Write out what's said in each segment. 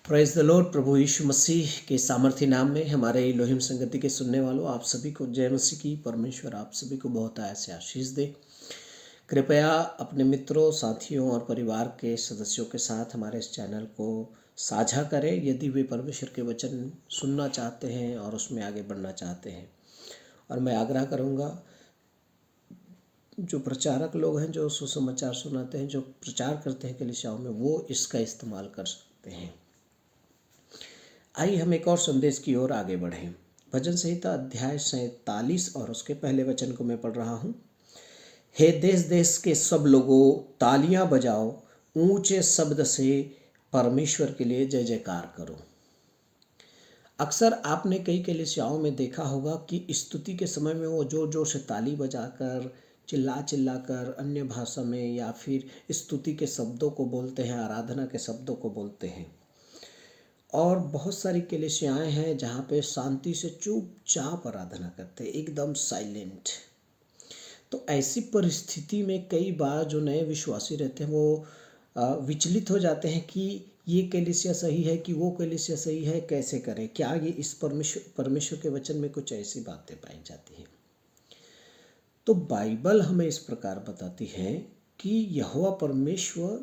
Praise the Lord. प्रभु यीशु मसीह के सामर्थ्य नाम में हमारे इलोहिम संगति के सुनने वालों, आप सभी को जय मसीह की। परमेश्वर आप सभी को बहुत आय से आशीष दे। कृपया अपने मित्रों, साथियों और परिवार के सदस्यों के साथ हमारे इस चैनल को साझा करें यदि वे परमेश्वर के वचन सुनना चाहते हैं और उसमें आगे बढ़ना चाहते हैं। और मैं आग्रह करूँगा, जो प्रचारक लोग हैं, जो सुसमाचार सुनाते हैं, जो प्रचार करते हैं कलीसियाओं में, वो इसका इस्तेमाल कर सकते हैं। आइए हम एक और संदेश की ओर आगे बढ़ें। भजन संहिता अध्याय 47 और उसके पहले वचन को मैं पढ़ रहा हूँ। हे देश देश के सब लोगों, तालियां बजाओ, ऊंचे शब्द से परमेश्वर के लिए जय जयकार करो। अक्सर आपने कई कलीसियाओं में देखा होगा कि स्तुति के समय में वो जोर जोर से ताली बजाकर, चिल्ला चिल्ला कर अन्य भाषा में या फिर स्तुति के शब्दों को बोलते हैं, आराधना के शब्दों को बोलते हैं। और बहुत सारी कलीसियाएं हैं जहाँ पे शांति से चुपचाप आराधना करते हैं, एकदम साइलेंट। तो ऐसी परिस्थिति में कई बार जो नए विश्वासी रहते हैं वो विचलित हो जाते हैं कि ये कलीसिया सही है कि वो कलीसिया सही है, कैसे करें, क्या ये इस परमेश्वर के वचन में कुछ ऐसी बातें पाई जाती हैं। तो बाइबल हमें इस प्रकार बताती है कि यहोवा परमेश्वर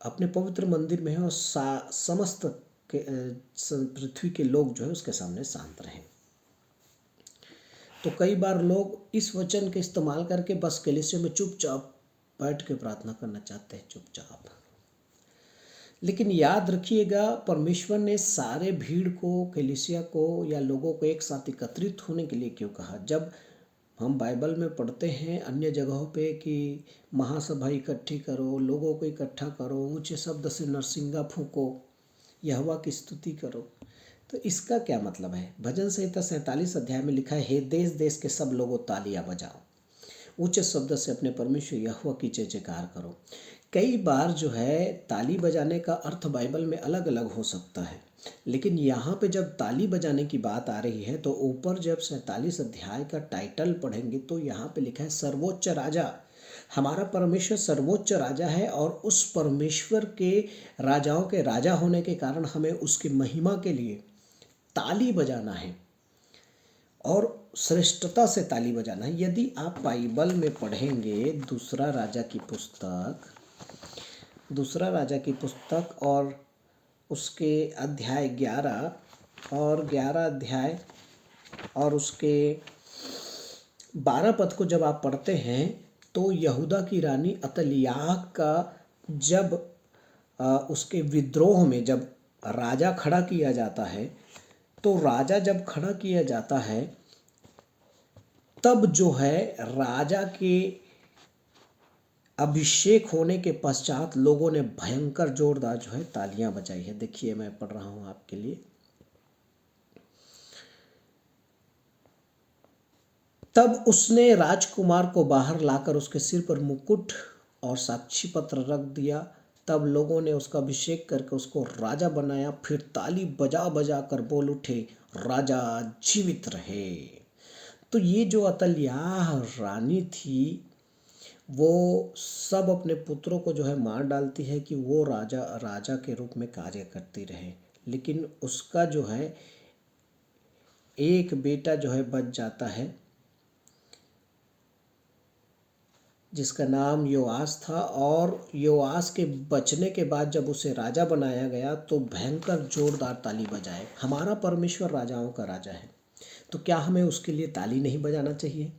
अपने पवित्र मंदिर में है और समस्त पृथ्वी के लोग जो है उसके सामने शांत रहें। तो कई बार लोग इस वचन के इस्तेमाल करके बस कलीसिया में चुपचाप बैठ के प्रार्थना करना चाहते हैं, चुपचाप। लेकिन याद रखिएगा, परमेश्वर ने सारे भीड़ को, कलीसिया को या लोगों को एक साथ एकत्रित होने के लिए क्यों कहा? जब हम बाइबल में पढ़ते हैं अन्य जगहों पे कि महासभा इकट्ठी करो, लोगों को इकट्ठा करो, ऊंचे शब्द से नरसिंगा फूंको, यहोवा की स्तुति करो, तो इसका क्या मतलब है? भजन संहिता 47 अध्याय में लिखा है, हे देश देश के सब लोगों, तालियां बजाओ, ऊंचे शब्द से अपने परमेश्वर यहोवा की जय जयकार करो। कई बार जो है ताली बजाने का अर्थ बाइबल में अलग अलग हो सकता है, लेकिन यहाँ पे जब ताली बजाने की बात आ रही है तो ऊपर जब 47 अध्याय का टाइटल पढ़ेंगे तो यहाँ पे लिखा है सर्वोच्च राजा। हमारा परमेश्वर सर्वोच्च राजा है और उस परमेश्वर के राजाओं के राजा होने के कारण हमें उसकी महिमा के लिए ताली बजाना है और श्रेष्ठता से ताली बजाना है। यदि आप बाइबल में पढ़ेंगे दूसरा राजा की पुस्तक और उसके अध्याय 11 और 11 अध्याय और उसके 12 पद को जब आप पढ़ते हैं तो यहूदा की रानी अतलियाह का जब उसके विद्रोह में जब राजा खड़ा किया जाता है, तो राजा जब खड़ा किया जाता है तब जो है राजा के अभिषेक होने के पश्चात लोगों ने भयंकर जोरदार जो है तालियां बजाई है। देखिए मैं पढ़ रहा हूं आपके लिए। तब उसने राजकुमार को बाहर लाकर उसके सिर पर मुकुट और साक्षी पत्र रख दिया। तब लोगों ने उसका अभिषेक करके उसको राजा बनाया। फिर ताली बजा बजा कर बोल उठे, राजा जीवित रहे। तो ये जो अतल्याह रानी थी वो सब अपने पुत्रों को जो है मार डालती है कि वो राजा के रूप में कार्य करती रहे, लेकिन उसका जो है एक बेटा जो है बच जाता है जिसका नाम योआस था। और योआस के बचने के बाद जब उसे राजा बनाया गया तो भयंकर जोरदार ताली बजाए। हमारा परमेश्वर राजाओं का राजा है, तो क्या हमें उसके लिए ताली नहीं बजाना चाहिए?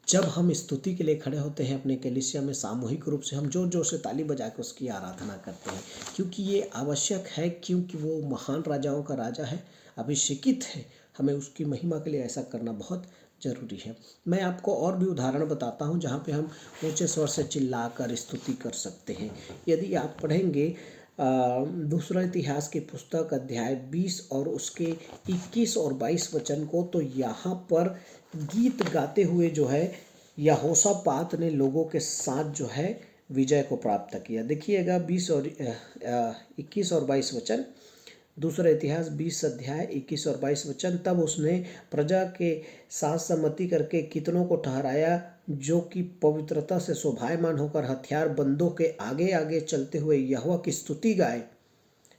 जब हम स्तुति के लिए खड़े होते हैं अपने कलीसिया में, सामूहिक रूप से हम जोर जोर से ताली बजा के उसकी आराधना करते हैं, क्योंकि ये आवश्यक है, क्योंकि वो महान राजाओं का राजा है, अभिषेकित है। हमें उसकी महिमा के लिए ऐसा करना बहुत जरूरी है। मैं आपको और भी उदाहरण बताता हूँ जहाँ पे हम ऊंचे स्वर से चिल्लाकर स्तुति कर सकते हैं। यदि आप पढ़ेंगे दूसरा इतिहास की पुस्तक अध्याय 20 और उसके 21 और 22 वचन को, तो यहाँ पर गीत गाते हुए जो है यहोशापात ने लोगों के साथ जो है विजय को प्राप्त किया। देखिएगा 20 और 21 और 22 वचन, दूसरा इतिहास 20 अध्याय 21 और 22 वचन। तब उसने प्रजा के साथ सम्मति करके कितनों को ठहराया जो कि पवित्रता से शोभायमान होकर हथियार बंदों के आगे आगे चलते हुए यहोवा की स्तुति गाए।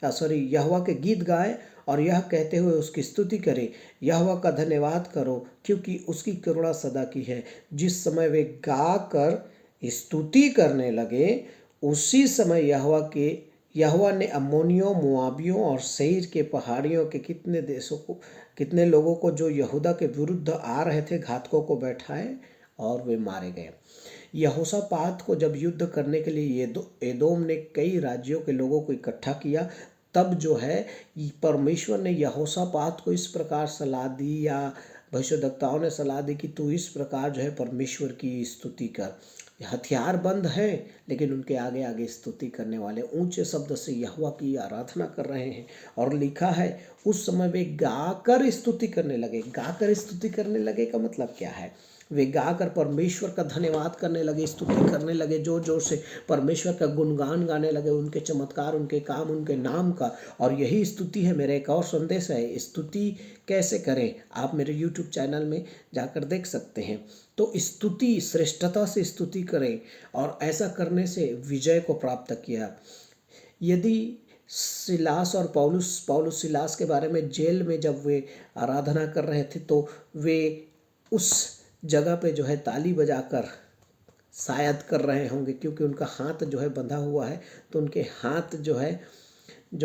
यहोवा के गीत गाएं और यह कहते हुए उसकी स्तुति करें, यहोवा का धन्यवाद करो क्योंकि उसकी करुणा सदा की है। जिस समय वे गा कर स्तुति करने लगे उसी समय यहोवा ने अम्मोनियों, मोआबियों और सेईर के पहाड़ियों के कितने लोगों को जो यहूदा के विरुद्ध आ रहे थे घातकों को बैठाए और वे मारे गए। यहोशापात को जब युद्ध करने के लिए एदोम ने कई राज्यों के लोगों को इकट्ठा किया, तब जो है परमेश्वर ने यहोशापात को इस प्रकार सलाह दी, या भविष्यद्वक्ताओं ने सलाह दी कि तू इस प्रकार जो है परमेश्वर की स्तुति कर। हथियार बंद है लेकिन उनके आगे आगे स्तुति करने वाले ऊंचे शब्द से यहोवा की आराधना कर रहे हैं। और लिखा है उस समय वे गाकर स्तुति करने लगे। गाकर स्तुति करने लगे का मतलब क्या है? वे गाकर परमेश्वर का धन्यवाद करने लगे, स्तुति करने लगे, जोर जोर से परमेश्वर का गुणगान गाने लगे, उनके चमत्कार, उनके काम, उनके नाम का। और यही स्तुति है। मेरा एक और संदेश है, स्तुति कैसे करें, आप मेरे YouTube चैनल में जाकर देख सकते हैं। तो स्तुति, श्रेष्ठता से स्तुति करें और ऐसा करने से विजय को प्राप्त किया। यदि सिलास और पौलुस सिलास के बारे में जेल में जब वे आराधना कर रहे थे तो वे उस जगह पे जो है ताली बजाकर शायद कर रहे होंगे, क्योंकि उनका हाथ जो है बंधा हुआ है, तो उनके हाथ जो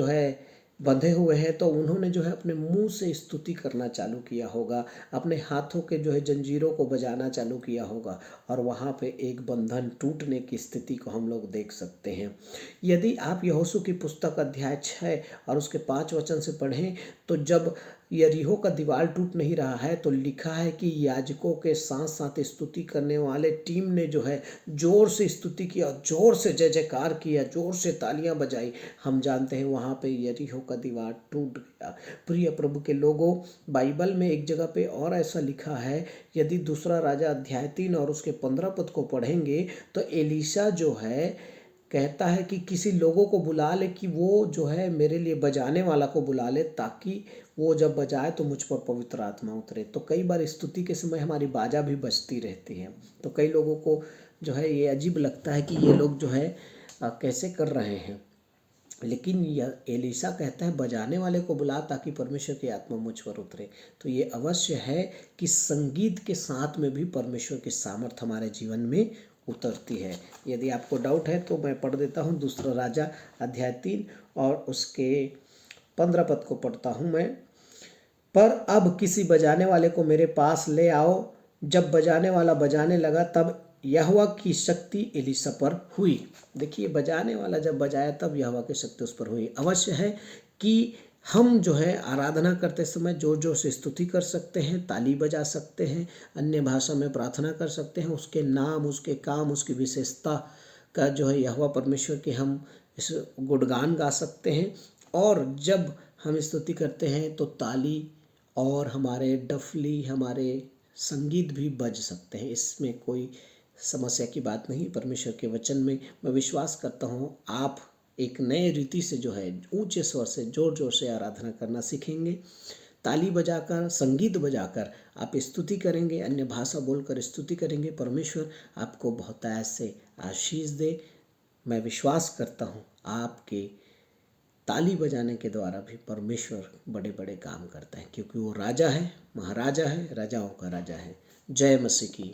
है बंधे हुए हैं, तो उन्होंने जो है अपने मुंह से स्तुति करना चालू किया होगा, अपने हाथों के जो है जंजीरों को बजाना चालू किया होगा और वहाँ पे एक बंधन टूटने की स्थिति को हम लोग देख सकते हैं। यदि आप यहोशू की पुस्तक अध्याय 6 और उसके 5 वचन से पढ़ें तो जब यरीहो का दीवार टूट नहीं रहा है तो लिखा है कि याजकों के साथ साथ स्तुति करने वाले टीम ने जो है जोर से स्तुति किया, जोर से जय जयकार किया, जोर से तालियां बजाई। हम जानते हैं वहाँ पे यरीहो का दीवार टूट गया। प्रिय प्रभु के लोगों, बाइबल में एक जगह पे और ऐसा लिखा है, यदि दूसरा राजा अध्याय 3 और उसके 15 पद को पढ़ेंगे तो एलीशा जो है कहता है कि किसी लोगों को बुला ले, कि वो जो है मेरे लिए बजाने वाला को बुला ले, ताकि वो जब बजाए तो मुझ पर पवित्र आत्मा उतरे। तो कई बार स्तुति के समय हमारी बाजा भी बजती रहती है, तो कई लोगों को जो है ये अजीब लगता है कि ये लोग जो है कैसे कर रहे हैं, लेकिन एलीशा कहता है बजाने वाले को बुला ताकि परमेश्वर की आत्मा मुझ पर उतरे। तो ये अवश्य है कि संगीत के साथ में भी परमेश्वर की सामर्थ हमारे जीवन में उतरती है। यदि आपको डाउट है तो मैं पढ़ देता हूँ दूसरा राजा अध्याय 3 और उसके 15 पद को पढ़ता हूँ मैं। पर अब किसी बजाने वाले को मेरे पास ले आओ। जब बजाने वाला बजाने लगा तब यहोवा की शक्ति एलीशा पर हुई। देखिए, बजाने वाला जब बजाया तब यहोवा की शक्ति उस पर हुई। अवश्य है कि हम जो है आराधना करते समय जोर जोर से स्तुति कर सकते हैं, ताली बजा सकते हैं, अन्य भाषा में प्रार्थना कर सकते हैं, उसके नाम, उसके काम, उसकी विशेषता का जो है यहोवा परमेश्वर की हम इस गुणगान गा सकते हैं। और जब हम स्तुति करते हैं तो ताली और हमारे डफली, हमारे संगीत भी बज सकते हैं, इसमें कोई समस्या की बात नहीं। परमेश्वर के वचन में मैं विश्वास करता हूँ आप एक नए रीति से जो है ऊंचे स्वर से जोर जोर से आराधना करना सीखेंगे। ताली बजाकर, संगीत बजाकर आप स्तुति करेंगे, अन्य भाषा बोलकर स्तुति करेंगे। परमेश्वर आपको बहुत ऐसे आशीष दे। मैं विश्वास करता हूँ आपके ताली बजाने के द्वारा भी परमेश्वर बड़े बड़े काम करता है, क्योंकि वो राजा है, महाराजा है, राजाओं का राजा है। जय मसीह की।